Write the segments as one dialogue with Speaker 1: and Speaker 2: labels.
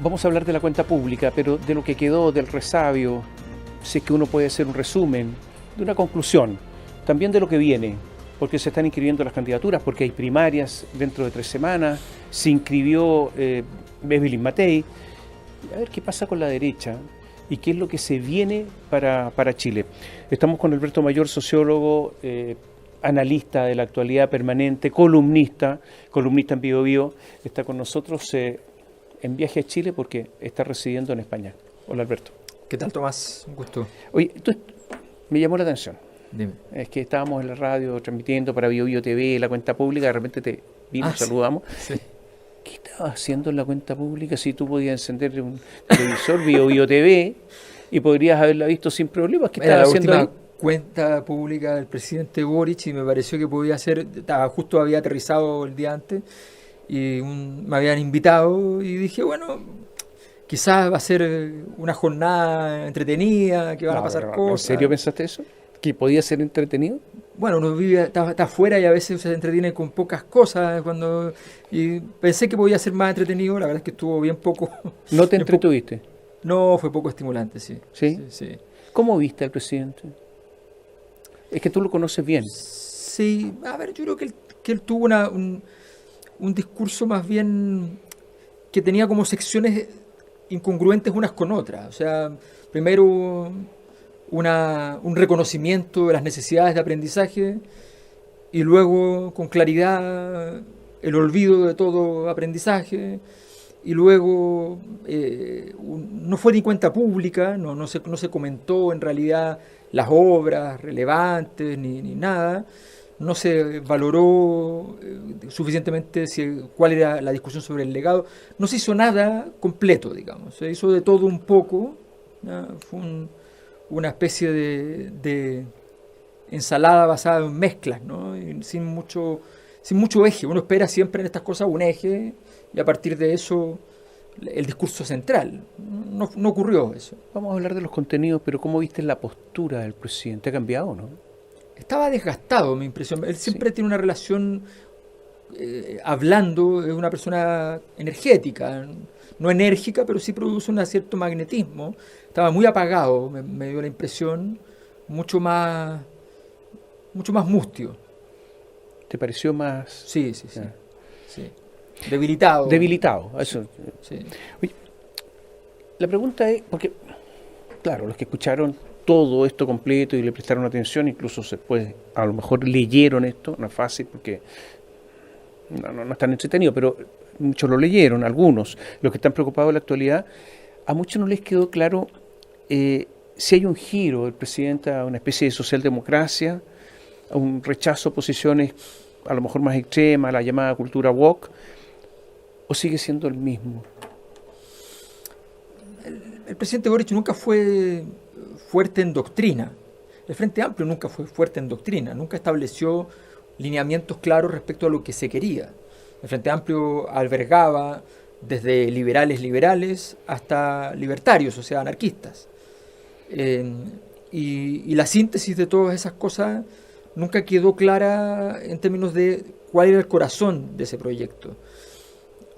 Speaker 1: Vamos a hablar de la cuenta pública, pero de lo que quedó, del resabio, si es que uno puede hacer un resumen, de una conclusión, también de lo que viene, porque se están inscribiendo las candidaturas, porque hay primarias dentro de 3 semanas, se inscribió Evelyn Matei. A ver qué pasa con la derecha y qué es lo que se viene para Chile. Estamos con Alberto Mayor, sociólogo, analista de la actualidad permanente, columnista en Bio Bio. Está con nosotros en viaje a Chile porque está residiendo en España. Hola, Alberto.
Speaker 2: ¿Qué tal, Tomás? Un gusto.
Speaker 1: Oye, me llamó la atención.
Speaker 2: Dime.
Speaker 1: Es que estábamos en la radio transmitiendo para Bio Bio TV, la cuenta pública, de repente te vimos, saludamos.
Speaker 2: Sí.
Speaker 1: ¿Qué estabas haciendo en la cuenta pública si tú podías encender un televisor Bio Bio TV y podrías haberla visto sin problemas? ¿Qué estabas haciendo
Speaker 2: la
Speaker 1: ahí?
Speaker 2: última cuenta pública del presidente Boric y me pareció que podía ser, justo había aterrizado el día antes y me habían invitado y dije, bueno, quizás va a ser una jornada entretenida, que van a pasar cosas.
Speaker 1: ¿En serio pensaste eso? ¿Que podía ser entretenido?
Speaker 2: Bueno, uno vive, está afuera y a veces se entretiene con pocas cosas. Y pensé que podía ser más entretenido, la verdad es que estuvo bien poco.
Speaker 1: ¿No te entretuviste?
Speaker 2: No, fue poco estimulante, sí.
Speaker 1: ¿Sí?
Speaker 2: Sí.
Speaker 1: ¿Cómo viste al presidente? Es que tú lo conoces bien.
Speaker 2: Sí, a ver, yo creo que él tuvo un discurso más bien que tenía como secciones incongruentes unas con otras. O sea, primero un reconocimiento de las necesidades de aprendizaje y luego con claridad el olvido de todo aprendizaje y luego no fue ni cuenta pública, no se comentó en realidad las obras relevantes ni nada, no se valoró suficientemente cuál era la discusión sobre el legado, no se hizo nada completo, digamos, se hizo de todo un poco, ¿no? Fue una especie de ensalada basada en mezclas, ¿no? Y sin mucho eje. Uno espera siempre en estas cosas un eje y a partir de eso el discurso central. No ocurrió eso.
Speaker 1: Vamos a hablar de los contenidos, pero ¿cómo viste la postura del presidente? ¿Ha cambiado, no?
Speaker 2: Estaba desgastado, mi impresión. Él siempre tiene una relación, hablando, es una persona energética, no enérgica, pero sí produce un cierto magnetismo. Estaba muy apagado, me dio la impresión, mucho más mustio.
Speaker 1: ¿Te pareció más...?
Speaker 2: Sí. Debilitado.
Speaker 1: Debilitado, eso.
Speaker 2: Sí.
Speaker 1: Oye, la pregunta es, porque, claro, los que escucharon todo esto completo y le prestaron atención, incluso después a lo mejor leyeron esto, no es fácil porque no es tan entretenido, pero muchos lo leyeron, algunos, los que están preocupados de la actualidad, a muchos no les quedó claro si hay un giro del presidente a una especie de socialdemocracia, a un rechazo a posiciones a lo mejor más extremas, a la llamada cultura woke, o sigue siendo el mismo.
Speaker 2: El presidente Boric nunca fue fuerte en doctrina. El Frente Amplio nunca fue fuerte en doctrina, nunca estableció lineamientos claros respecto a lo que se quería. El Frente Amplio albergaba desde liberales hasta libertarios, o sea, anarquistas. Y la síntesis de todas esas cosas nunca quedó clara en términos de cuál era el corazón de ese proyecto.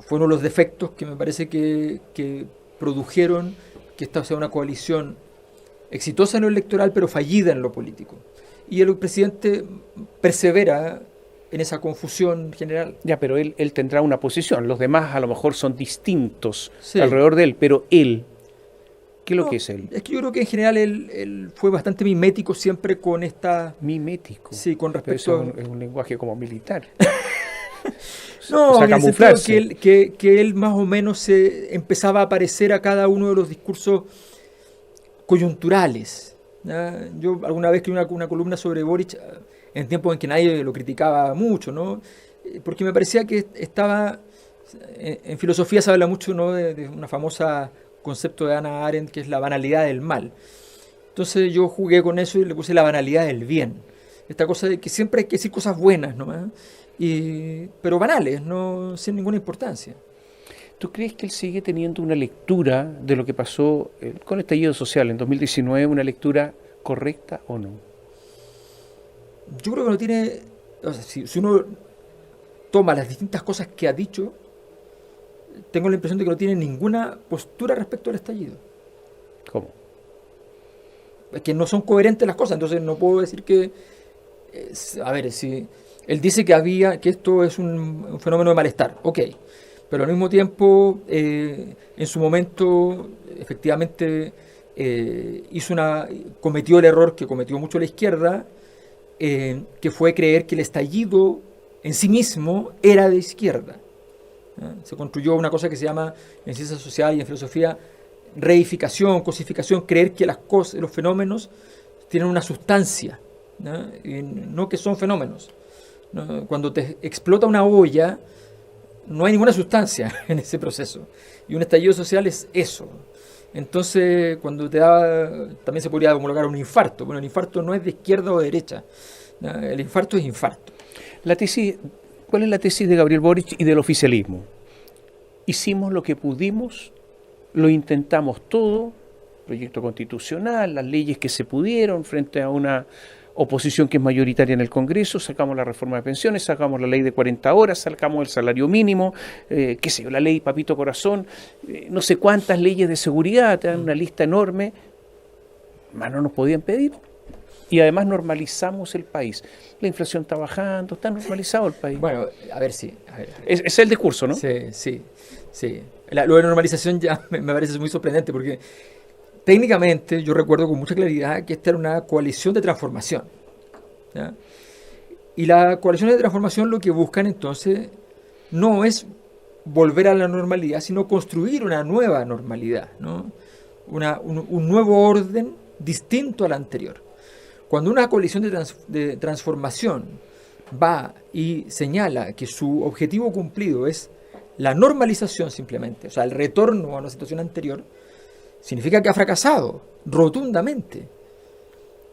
Speaker 2: Fueron los defectos que me parece que produjeron que esta sea una coalición exitosa en lo electoral, pero fallida en lo político. Y el presidente persevera en esa confusión general.
Speaker 1: Ya, pero él tendrá una posición. Los demás a lo mejor son distintos
Speaker 2: Sí.
Speaker 1: alrededor de él, pero él, ¿qué es lo que es él?
Speaker 2: Es que yo creo que en general él fue bastante mimético siempre con esta...
Speaker 1: Mimético.
Speaker 2: Sí, con
Speaker 1: Pero
Speaker 2: respecto
Speaker 1: eso es un lenguaje como militar.
Speaker 2: No,
Speaker 1: o sea,
Speaker 2: en el sentido
Speaker 1: camuflarse.
Speaker 2: que él más o menos se empezaba a aparecer a cada uno de los discursos coyunturales. ¿Ya? Yo alguna vez escribí una columna sobre Boric en tiempos en que nadie lo criticaba mucho, ¿no? Porque me parecía que estaba... En filosofía se habla mucho, ¿no?, de una famosa concepto de Hannah Arendt, que es la banalidad del mal. Entonces yo jugué con eso y le puse la banalidad del bien. Esta cosa de que siempre hay que decir cosas buenas, ¿no? Pero banales, no sin ninguna importancia.
Speaker 1: ¿Tú crees que él sigue teniendo una lectura de lo que pasó con el estallido social en 2019, una lectura correcta o no?
Speaker 2: Yo creo que no tiene... O sea, si uno toma las distintas cosas que ha dicho, tengo la impresión de que no tiene ninguna postura respecto al estallido.
Speaker 1: ¿Cómo?
Speaker 2: Es que no son coherentes las cosas, entonces no puedo decir que... a ver, si él dice que esto es un fenómeno de malestar, ok, pero al mismo tiempo, en su momento, efectivamente, cometió el error que cometió mucho la izquierda, que fue creer que el estallido en sí mismo era de izquierda. Se construyó una cosa que se llama, en ciencias sociales y en filosofía, reificación, cosificación, creer que las cosas, los fenómenos tienen una sustancia, ¿no? Y no que son fenómenos, ¿no? Cuando te explota una olla, no hay ninguna sustancia en ese proceso. Y un estallido social es eso. Entonces, cuando te da, también se podría homologar un infarto. Bueno, el infarto no es de izquierda o de derecha, ¿no? El infarto es infarto.
Speaker 1: ¿Cuál es la tesis de Gabriel Boric y del oficialismo? Hicimos lo que pudimos, lo intentamos todo, proyecto constitucional, las leyes que se pudieron frente a una oposición que es mayoritaria en el Congreso, sacamos la reforma de pensiones, sacamos la ley de 40 horas, sacamos el salario mínimo, qué sé yo, la ley Papito Corazón, no sé cuántas leyes de seguridad, te dan una lista enorme, más no nos podían pedir. Y además normalizamos el país. La inflación está bajando, está normalizado el país.
Speaker 2: Bueno, a ver, sí. A ver.
Speaker 1: Es el discurso, ¿no?
Speaker 2: Sí. Lo de normalización ya me parece muy sorprendente porque técnicamente yo recuerdo con mucha claridad que esta era una coalición de transformación, ¿ya? Y la coalición de transformación lo que buscan entonces no es volver a la normalidad, sino construir una nueva normalidad, ¿no? Un nuevo orden distinto al anterior. Cuando una coalición de transformación va y señala que su objetivo cumplido es la normalización simplemente, o sea, el retorno a una situación anterior, significa que ha fracasado rotundamente.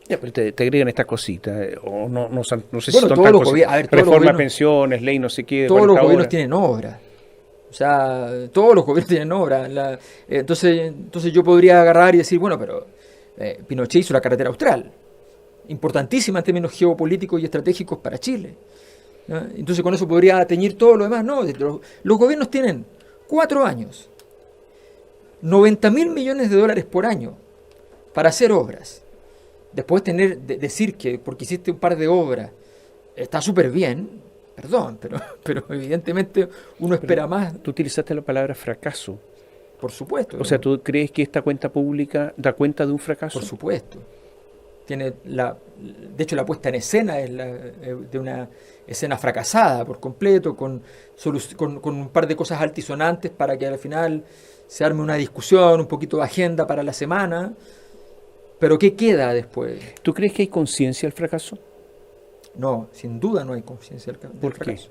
Speaker 1: Ya, pero te agregan estas cositas, o no sé si
Speaker 2: Bueno,
Speaker 1: son
Speaker 2: todos
Speaker 1: tan
Speaker 2: los
Speaker 1: cositas.
Speaker 2: gobiernos,
Speaker 1: Reforma de pensiones, ley no sé qué.
Speaker 2: Todos los
Speaker 1: 40
Speaker 2: gobiernos
Speaker 1: horas.
Speaker 2: tienen obra. O sea, todos los gobiernos tienen obra. Entonces yo podría agarrar y decir, bueno, pero Pinochet hizo la carretera austral, importantísima en términos geopolíticos y estratégicos para Chile, ¿no? Entonces con eso podría teñir todo lo demás. No, los gobiernos tienen 4 años, 90.000 millones de dólares por año para hacer obras. Después decir que porque hiciste un par de obras está súper bien, perdón, pero evidentemente uno espera más.
Speaker 1: Tú utilizaste la palabra fracaso.
Speaker 2: Por supuesto.
Speaker 1: O sea, ¿tú crees que esta cuenta pública da cuenta de un fracaso?
Speaker 2: Por supuesto. De hecho, la puesta en escena es de una escena fracasada por completo, con un par de cosas altisonantes para que al final se arme una discusión, un poquito de agenda para la semana. Pero ¿qué queda después?
Speaker 1: ¿Tú crees que hay conciencia del fracaso?
Speaker 2: No, sin duda no hay conciencia del
Speaker 1: ¿Por
Speaker 2: fracaso.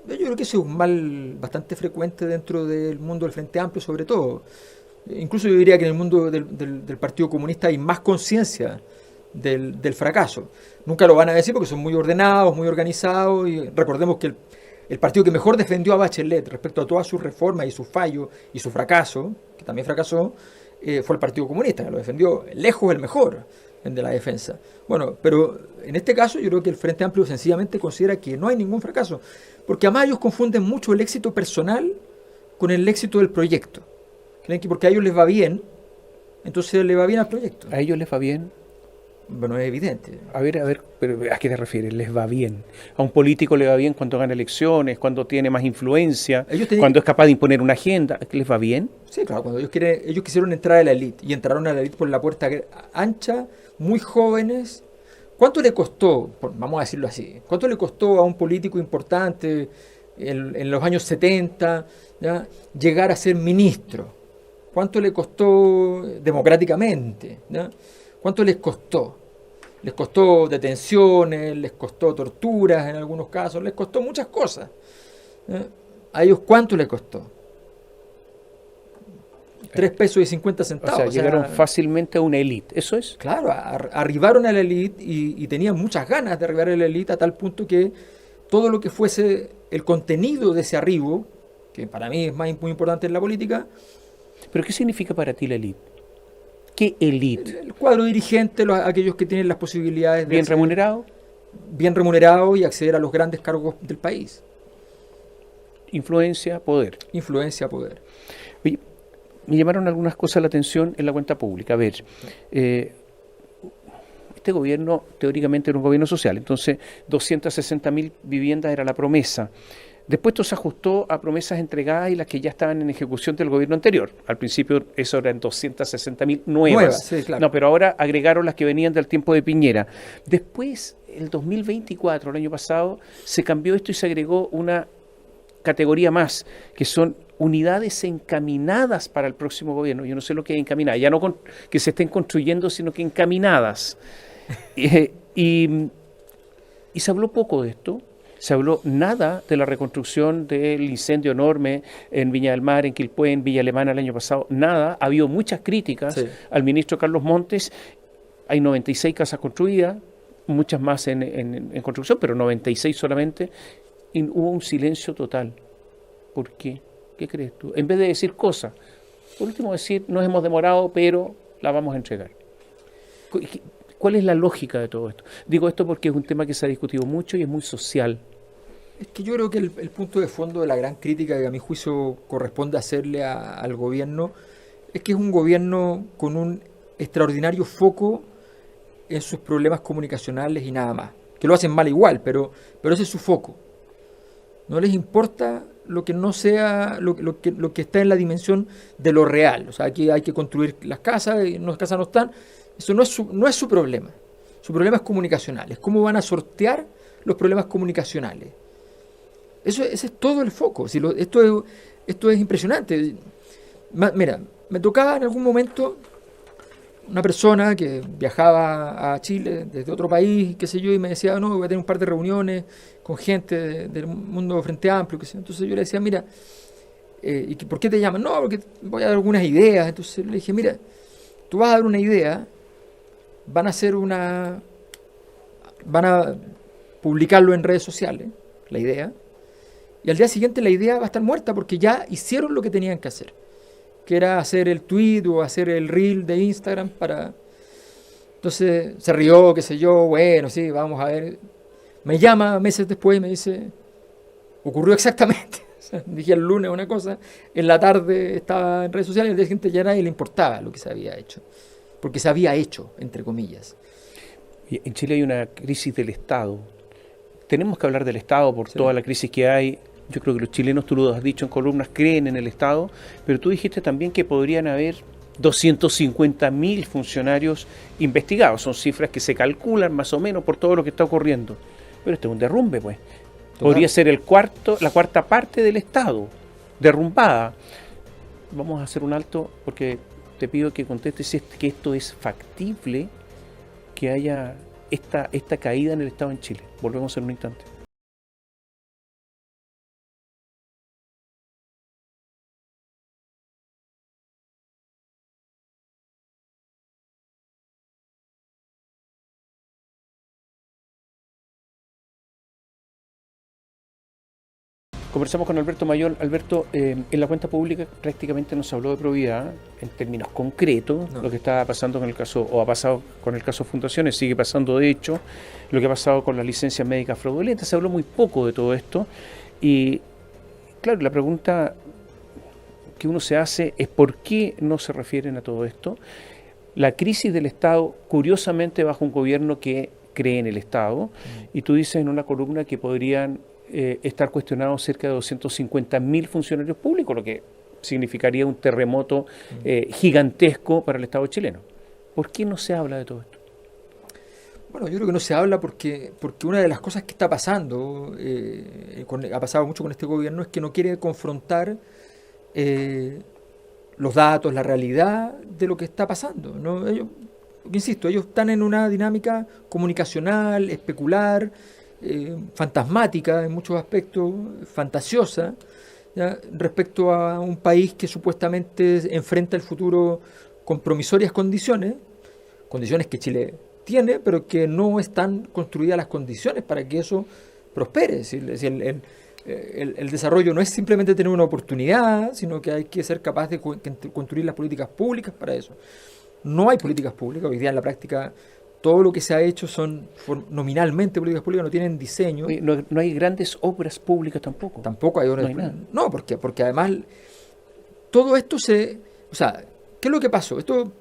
Speaker 2: Yo creo que ese es un mal bastante frecuente dentro del mundo del Frente Amplio, sobre todo. Incluso yo diría que en el mundo del Partido Comunista hay más conciencia del fracaso. Nunca lo van a decir porque son muy ordenados, muy organizados, y recordemos que el partido que mejor defendió a Bachelet respecto a todas sus reformas y sus fallos y su fracaso, que también fracasó, fue el Partido Comunista, que lo defendió lejos el mejor de la defensa. Bueno, pero en este caso yo creo que el Frente Amplio sencillamente considera que no hay ningún fracaso, porque además ellos confunden mucho el éxito personal con el éxito del proyecto. Creen que porque a ellos les va bien, entonces le va bien al proyecto.
Speaker 1: ¿A ellos les va bien?
Speaker 2: Bueno, es evidente.
Speaker 1: A ver, pero ¿a qué te refieres? ¿Les va bien? ¿A un político le va bien cuando gana elecciones, cuando tiene más influencia, cuando es capaz de imponer una agenda? ¿Les va bien?
Speaker 2: Sí, claro, cuando ellos quisieron entrar a la élite y entraron a la élite por la puerta ancha, muy jóvenes. ¿Cuánto le costó, vamos a decirlo así, cuánto le costó a un político importante en los años 70, ¿ya?, llegar a ser ministro? ¿Cuánto le costó democráticamente, ¿ya? ¿Cuánto les costó? Les costó detenciones, les costó torturas en algunos casos, les costó muchas cosas. ¿A ellos cuánto les costó? 3 pesos y 50 centavos.
Speaker 1: O sea, llegaron fácilmente a una élite, ¿eso es?
Speaker 2: Claro, arribaron a la élite y tenían muchas ganas de arribar a la élite a tal punto que todo lo que fuese el contenido de ese arribo, que para mí es muy importante en la política.
Speaker 1: ¿Pero qué significa para ti la élite? ¿Qué élite?
Speaker 2: El cuadro dirigente, aquellos que tienen las posibilidades de
Speaker 1: ¿Bien remunerado?
Speaker 2: Bien remunerado y acceder a los grandes cargos del país.
Speaker 1: influencia, poder.
Speaker 2: Influencia, poder.
Speaker 1: Oye, me llamaron algunas cosas la atención en la cuenta pública. A ver, este gobierno teóricamente era un gobierno social, entonces 260.000 viviendas era la promesa. Después esto se ajustó a promesas entregadas y las que ya estaban en ejecución del gobierno anterior. Al principio eso eran 260.000 nuevas.
Speaker 2: Sí, claro.
Speaker 1: No, pero ahora agregaron las que venían del tiempo de Piñera. Después, el 2024, el año pasado, se cambió esto y se agregó una categoría más, que son unidades encaminadas para el próximo gobierno. Yo no sé lo que es encaminada, ya no que se estén construyendo, sino que encaminadas. Y se habló poco de esto. Se habló nada de la reconstrucción del incendio enorme en Viña del Mar, en Quilpué, en Villa Alemana el año pasado. Nada. Ha habido muchas críticas al ministro Carlos Montes. Hay 96 casas construidas, muchas más en construcción, pero 96 solamente. Y hubo un silencio total. ¿Por qué? ¿Qué crees tú? En vez de decir cosas, por último decir, nos hemos demorado, pero la vamos a entregar. ¿Cuál es la lógica de todo esto? Digo esto porque es un tema que se ha discutido mucho y es muy social.
Speaker 2: Es que yo creo que el punto de fondo de la gran crítica que a mi juicio corresponde hacerle al gobierno es que es un gobierno con un extraordinario foco en sus problemas comunicacionales y nada más. Que lo hacen mal igual, pero ese es su foco. No les importa lo que no sea, lo que está en la dimensión de lo real. O sea, aquí hay que construir las casas, y las casas no están. Eso no es su problema. Su problema es comunicacional. Es cómo van a sortear los problemas comunicacionales. Ese es todo el foco. Esto es impresionante. Mira, me tocaba en algún momento una persona que viajaba a Chile desde otro país, qué sé yo, y me decía, no, voy a tener un par de reuniones con gente del mundo Frente Amplio, qué sé yo. Entonces yo le decía, mira, ¿y por qué te llaman? No, porque voy a dar algunas ideas. Entonces le dije, mira, tú vas a dar una idea, van a publicarlo en redes sociales, la idea, y al día siguiente la idea va a estar muerta porque ya hicieron lo que tenían que hacer, que era hacer el tweet o hacer el reel de Instagram para... Entonces se rió, qué sé yo, bueno, sí, vamos a ver. Me llama meses después y me dice, ocurrió exactamente. O sea, dije el lunes una cosa, en la tarde estaba en redes sociales y al día siguiente ya a nadie le importaba lo que se había hecho, porque se había hecho, entre comillas.
Speaker 1: En Chile hay una crisis del Estado. Tenemos que hablar del Estado por toda la crisis que hay. Yo creo que los chilenos, tú lo has dicho en columnas, creen en el Estado, pero tú dijiste también que podrían haber 250.000 funcionarios investigados. Son cifras que se calculan más o menos por todo lo que está ocurriendo. Pero esto es un derrumbe, pues. Podría ser la cuarta parte del Estado, derrumbada. Vamos a hacer un alto porque te pido que contestes si que esto es factible, que haya esta caída en el Estado en Chile. Volvemos en un instante. Conversamos con Alberto Mayol. Alberto, en la cuenta pública prácticamente no se habló de probidad en términos concretos. Lo que está pasando con el caso, o ha pasado con el caso Fundaciones, sigue pasando de hecho. Lo que ha pasado con las licencias médicas fraudulentas, se habló muy poco de todo esto. Y claro, la pregunta que uno se hace es ¿por qué no se refieren a todo esto? La crisis del Estado, curiosamente bajo un gobierno que cree en el Estado, y tú dices en una columna que podrían estar cuestionados cerca de 250.000 funcionarios públicos, lo que significaría un terremoto gigantesco para el Estado chileno. ¿Por qué no se habla de todo esto?
Speaker 2: Bueno, yo creo que no se habla porque una de las cosas que está pasando, ha pasado mucho con este gobierno, es que no quiere confrontar los datos, la realidad de lo que está pasando, ¿no? Insisto, ellos están en una dinámica comunicacional, especular, fantasmática en muchos aspectos, fantasiosa, ¿ya? Respecto a un país que supuestamente enfrenta el futuro con promisorias condiciones que Chile tiene, pero que no están construidas las condiciones para que eso prospere. Es decir, el desarrollo no es simplemente tener una oportunidad, sino que hay que ser capaz de construir las políticas públicas para eso. No hay políticas públicas, hoy día en la práctica todo lo que se ha hecho son nominalmente políticas públicas, no tienen diseño.
Speaker 1: Oye, no hay grandes obras públicas tampoco.
Speaker 2: Tampoco hay obras
Speaker 1: No hay nada.
Speaker 2: No, porque además todo esto o sea, ¿qué es lo que pasó? Esto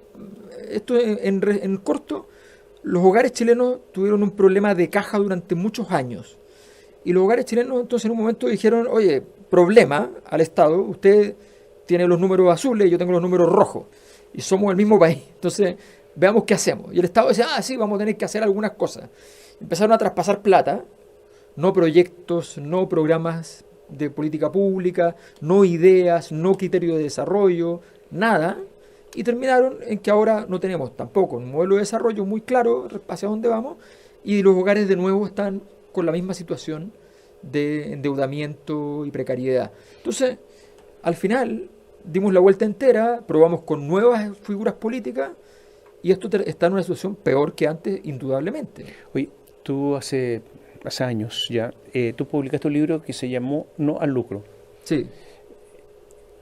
Speaker 2: en corto, los hogares chilenos tuvieron un problema de caja durante muchos años. Y los hogares chilenos entonces en un momento dijeron, oye, problema al Estado, usted tiene los números azules y yo tengo los números rojos. Y somos el mismo país. Entonces, veamos qué hacemos. Y el Estado dice, sí, vamos a tener que hacer algunas cosas. Empezaron a traspasar plata, no proyectos, no programas de política pública, no ideas, no criterio de desarrollo, nada. Y terminaron en que ahora no tenemos tampoco un modelo de desarrollo muy claro hacia dónde vamos. Y los hogares de nuevo están con la misma situación de endeudamiento y precariedad. Entonces, al final, dimos la vuelta entera, probamos con nuevas figuras políticas y esto está en una situación peor que antes, indudablemente.
Speaker 1: Oye, tú hace años ya, tú publicaste un libro que se llamó No al lucro.
Speaker 2: Sí.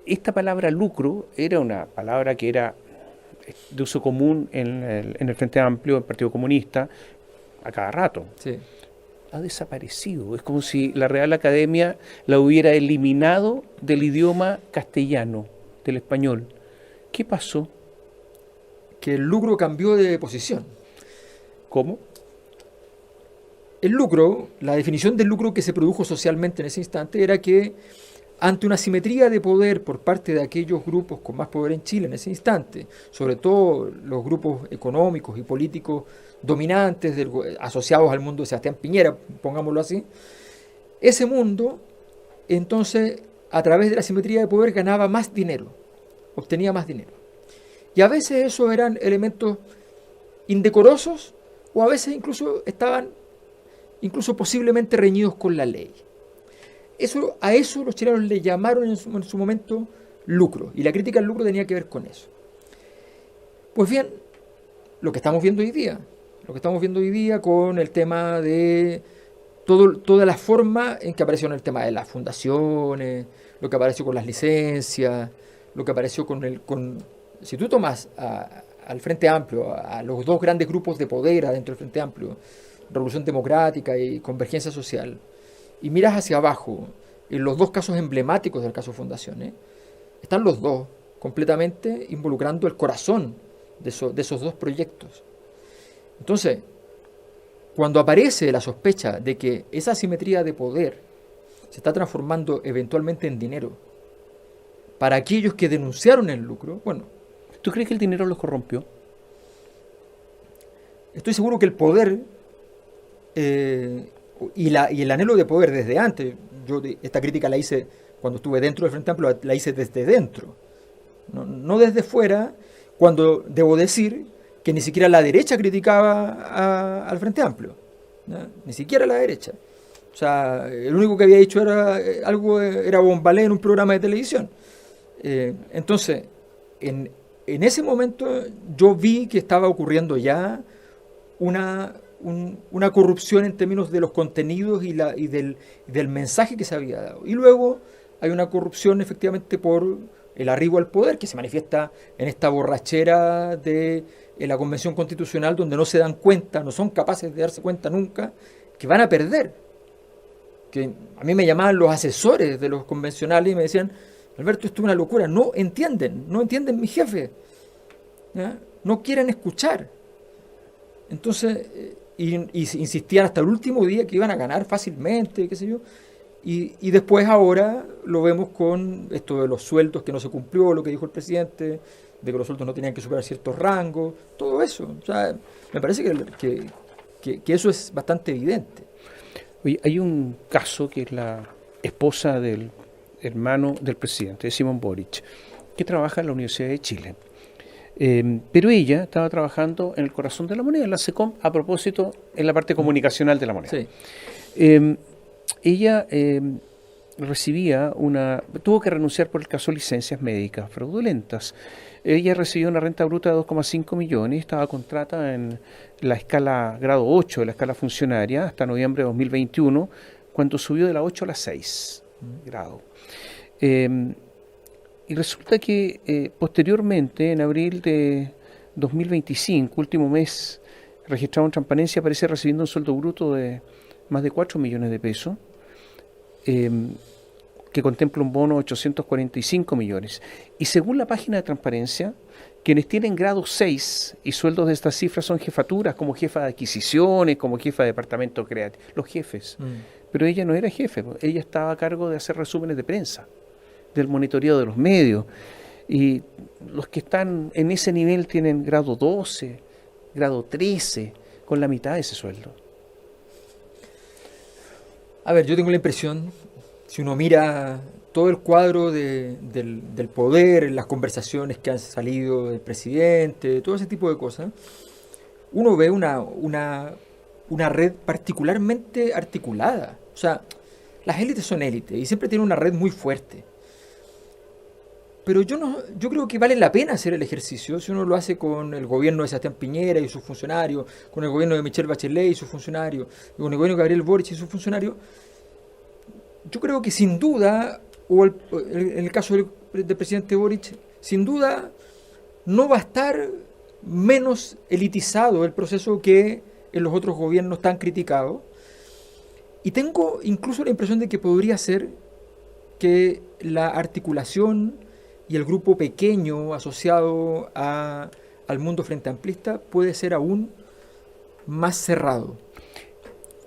Speaker 1: Esta palabra lucro era una palabra que era de uso común en el Frente Amplio, en el Partido Comunista, a cada rato.
Speaker 2: Sí.
Speaker 1: Ha desaparecido. Es como si la Real Academia la hubiera eliminado del idioma castellano, del español. ¿Qué pasó?
Speaker 2: Que el lucro cambió de posición.
Speaker 1: ¿Cómo?
Speaker 2: El lucro, la definición del lucro que se produjo socialmente en ese instante era que ante una asimetría de poder por parte de aquellos grupos con más poder en Chile en ese instante, sobre todo los grupos económicos y políticos dominantes asociados al mundo de Sebastián Piñera, pongámoslo así, ese mundo entonces a través de la asimetría de poder ganaba más dinero, obtenía más dinero. Y a veces esos eran elementos indecorosos o a veces incluso estaban posiblemente reñidos con la ley. A eso los chilenos le llamaron en su momento lucro, y la crítica al lucro tenía que ver con eso. Pues bien, lo que estamos viendo hoy día con el tema de toda la forma en que apareció en el tema de las fundaciones, lo que apareció con las licencias, lo que apareció si tú tomas al Frente Amplio, a los dos grandes grupos de poder dentro del Frente Amplio, Revolución Democrática y Convergencia Social, y miras hacia abajo, en los dos casos emblemáticos del caso Fundaciones, están los dos completamente involucrando el corazón de esos dos proyectos. Entonces, cuando aparece la sospecha de que esa asimetría de poder se está transformando eventualmente en dinero para aquellos que denunciaron el lucro, bueno,
Speaker 1: ¿tú crees que el dinero los corrompió?
Speaker 2: Estoy seguro que el poder y el anhelo de poder desde antes, yo esta crítica la hice cuando estuve dentro del Frente Amplio, la hice desde dentro, no desde fuera, cuando debo decir que ni siquiera la derecha criticaba al Frente Amplio, ¿no? Ni siquiera la derecha. O sea, el único que había dicho era Bombalé en un programa de televisión. Entonces, en ese momento yo vi que estaba ocurriendo ya una corrupción en términos de los contenidos y del mensaje que se había dado. Y luego hay una corrupción efectivamente por el arribo al poder que se manifiesta en esta borrachera de la Convención Constitucional, donde no se dan cuenta, no son capaces de darse cuenta nunca que van a perder. Que a mí me llamaban los asesores de los convencionales y me decían: Alberto, esto es una locura, no entienden mi jefe, ¿ya? No quieren escuchar. Entonces, insistían hasta el último día que iban a ganar fácilmente, qué sé yo. Y después ahora lo vemos con esto de los sueldos que no se cumplió, lo que dijo el presidente, de que los sueldos no tenían que superar ciertos rangos, todo eso. O sea, me parece que eso es bastante evidente.
Speaker 1: Oye, hay un caso que es la esposa del hermano del presidente, Simón Boric, que trabaja en la Universidad de Chile. Pero ella estaba trabajando en el corazón de la moneda, en la SECOM, a propósito, en la parte comunicacional de la moneda.
Speaker 2: Sí.
Speaker 1: Ella tuvo que renunciar por el caso de licencias médicas fraudulentas. Ella recibió una renta bruta de 2,5 millones, estaba contratada en la escala grado 8 de la escala funcionaria hasta noviembre de 2021, cuando subió de la 8 a la 6 grado. Y resulta que posteriormente, en abril de 2025, último mes, registrado en transparencia, aparece recibiendo un sueldo bruto de más de 4 millones de pesos, que contempla un bono de 845 millones. Y según la página de transparencia, quienes tienen grado 6 y sueldos de estas cifras son jefaturas, como jefa de adquisiciones, como jefa de departamento creativo, los jefes. Pero ella no era jefe, ella estaba a cargo de hacer resúmenes de prensa, del monitoreo de los medios. Y los que están en ese nivel tienen grado 12, grado 13, con la mitad de ese sueldo.
Speaker 2: A ver, yo tengo la impresión, si uno mira todo el cuadro del poder, las conversaciones que han salido del presidente, todo ese tipo de cosas, uno ve una red particularmente articulada. O sea, las élites son élites y siempre tienen una red muy fuerte. Pero yo creo que vale la pena hacer el ejercicio si uno lo hace con el gobierno de Sebastián Piñera y sus funcionarios, con el gobierno de Michelle Bachelet y sus funcionarios, y con el gobierno de Gabriel Boric y sus funcionarios. Yo creo que sin duda, en el caso del presidente Boric, sin duda no va a estar menos elitizado el proceso que en los otros gobiernos tan criticados. Y tengo incluso la impresión de que podría ser que la articulación y el grupo pequeño asociado al mundo frente amplista puede ser aún más cerrado.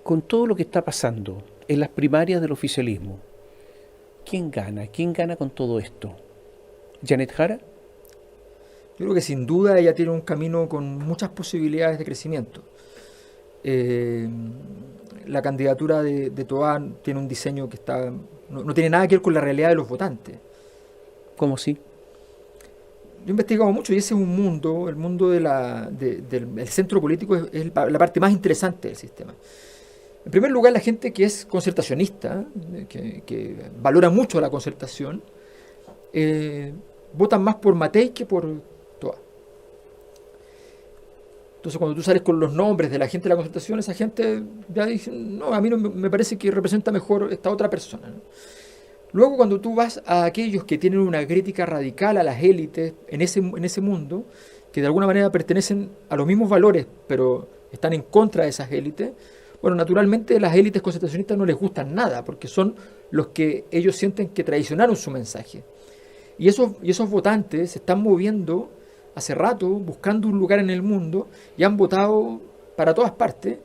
Speaker 1: Con todo lo que está pasando en las primarias del oficialismo, ¿quién gana? ¿Quién gana con todo esto? ¿Janet Jara?
Speaker 2: Yo creo que sin duda ella tiene un camino con muchas posibilidades de crecimiento. La candidatura de Toá tiene un diseño que no tiene nada que ver con la realidad de los votantes.
Speaker 1: ¿Cómo sí?
Speaker 2: Yo he investigado mucho y ese es un mundo, el mundo del centro político es la parte más interesante del sistema. En primer lugar, la gente que es concertacionista, que valora mucho la concertación, votan más por Matei que por Toá. Entonces, cuando tú sales con los nombres de la gente de la concertación, esa gente ya dice, no, a mí no me parece que representa mejor esta otra persona, ¿no? Luego, cuando tú vas a aquellos que tienen una crítica radical a las élites en ese mundo, que de alguna manera pertenecen a los mismos valores, pero están en contra de esas élites, bueno, naturalmente las élites concertacionistas no les gustan nada, porque son los que ellos sienten que traicionaron su mensaje. Y esos votantes se están moviendo hace rato, buscando un lugar en el mundo, y han votado para todas partes,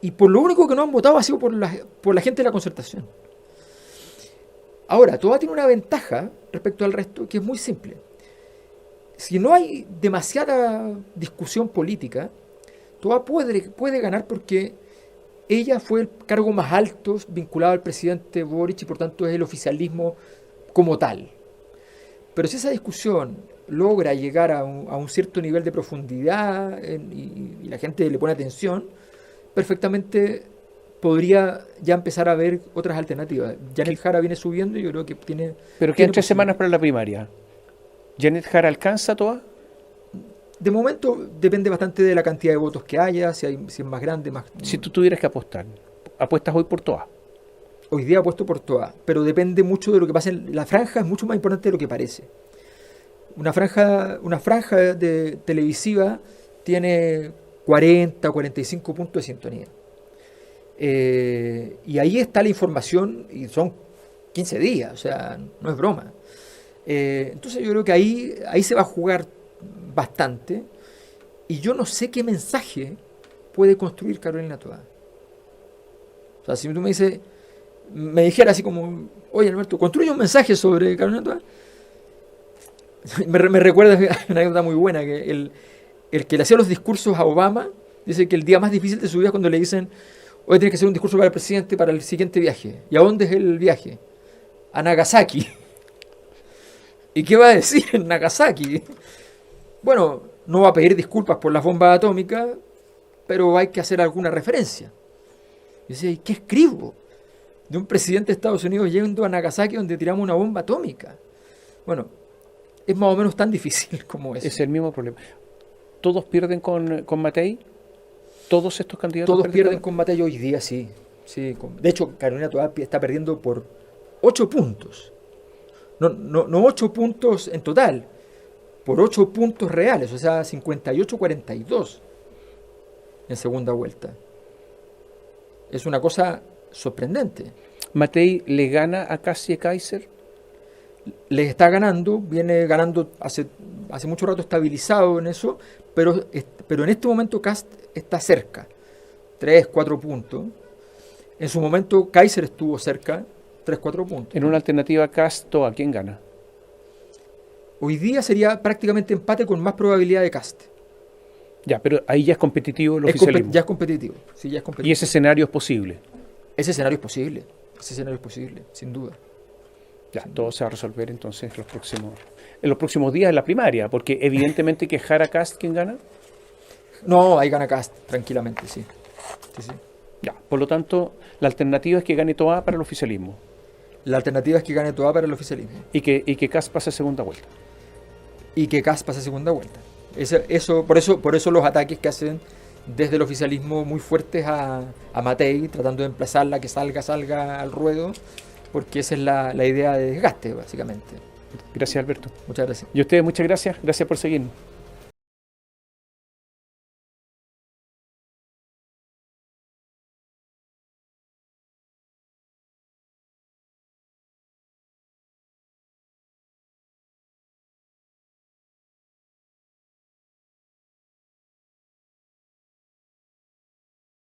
Speaker 2: y por lo único que no han votado ha sido por la gente de la concertación. Ahora, Toá tiene una ventaja respecto al resto que es muy simple. Si no hay demasiada discusión política, Toá puede ganar porque ella fue el cargo más alto vinculado al presidente Boric y por tanto es el oficialismo como tal. Pero si esa discusión logra llegar a un cierto nivel de profundidad y la gente le pone atención, perfectamente podría ya empezar a ver otras alternativas. Janet Jara viene subiendo y yo creo que tiene...
Speaker 1: Pero quedan 3 semanas para la primaria. ¿Janet Jara alcanza a Toá?
Speaker 2: De momento depende bastante de la cantidad de votos que haya, si es más grande, más...
Speaker 1: Si tú tuvieras que apostar, ¿apuestas hoy por Toá?
Speaker 2: Hoy día apuesto por Toá, pero depende mucho de lo que pase. La franja es mucho más importante de lo que parece. Una franja televisiva tiene 40 o 45 puntos de sintonía. Y ahí está la información y son 15 días, o sea, no es broma. Entonces yo creo que ahí se va a jugar bastante y yo no sé qué mensaje puede construir Carolina Toá. O sea, si tú me dijera así como, oye Alberto, construye un mensaje sobre Carolina Toá, me recuerda una anécdota muy buena, que el que le hacía los discursos a Obama dice que el día más difícil de su vida es cuando le dicen, hoy tienes que hacer un discurso para el presidente para el siguiente viaje. ¿Y a dónde es el viaje? A Nagasaki. ¿Y qué va a decir en Nagasaki? Bueno, no va a pedir disculpas por las bombas atómicas, pero hay que hacer alguna referencia. Y dice, ¿y qué escribo? De un presidente de Estados Unidos yendo a Nagasaki donde tiramos una bomba atómica. Bueno, es más o menos tan difícil como eso.
Speaker 1: Es el mismo problema. ¿Todos pierden con Matei? ¿Todos estos candidatos
Speaker 2: Todos pierden con Matei hoy día, sí. De hecho, Carolina Toá está perdiendo por 8 puntos. No 8 puntos en total, por 8 puntos reales, o sea, 58-42. en segunda vuelta. Es una cosa sorprendente.
Speaker 1: ¿Matei le gana a Kast y a Kaiser?
Speaker 2: Les está ganando, viene ganando hace mucho rato estabilizado en eso, pero en este momento Kast está cerca, 3, 4 puntos. En su momento Kaiser estuvo cerca, 3, 4 puntos.
Speaker 1: En una alternativa Kast-Toa, ¿quién gana?
Speaker 2: Hoy día sería prácticamente empate con más probabilidad de Kast.
Speaker 1: Ya, pero ahí ya es competitivo el oficialismo.
Speaker 2: Ya es competitivo. Sí, ya es competitivo.
Speaker 1: Y ese escenario es posible.
Speaker 2: Ese escenario es posible. Ese escenario es posible, sin duda.
Speaker 1: Ya, todo se va a resolver entonces en los próximos días de la primaria, porque evidentemente que Jara Kast, ¿quién gana?
Speaker 2: No, ahí gana Kast, tranquilamente, sí. Sí, sí.
Speaker 1: Ya, por lo tanto, la alternativa es que gane Toa para el oficialismo
Speaker 2: La alternativa es que gane Toa para el oficialismo.
Speaker 1: y que Kast pase a segunda vuelta.
Speaker 2: Y que Kast pase a segunda vuelta. Por eso los ataques que hacen desde el oficialismo muy fuertes a Matei, tratando de emplazarla, que salga al ruedo, porque esa es la idea de desgaste, básicamente.
Speaker 1: Gracias, Alberto.
Speaker 2: Muchas gracias.
Speaker 1: Y a ustedes, muchas gracias. Gracias por seguirnos.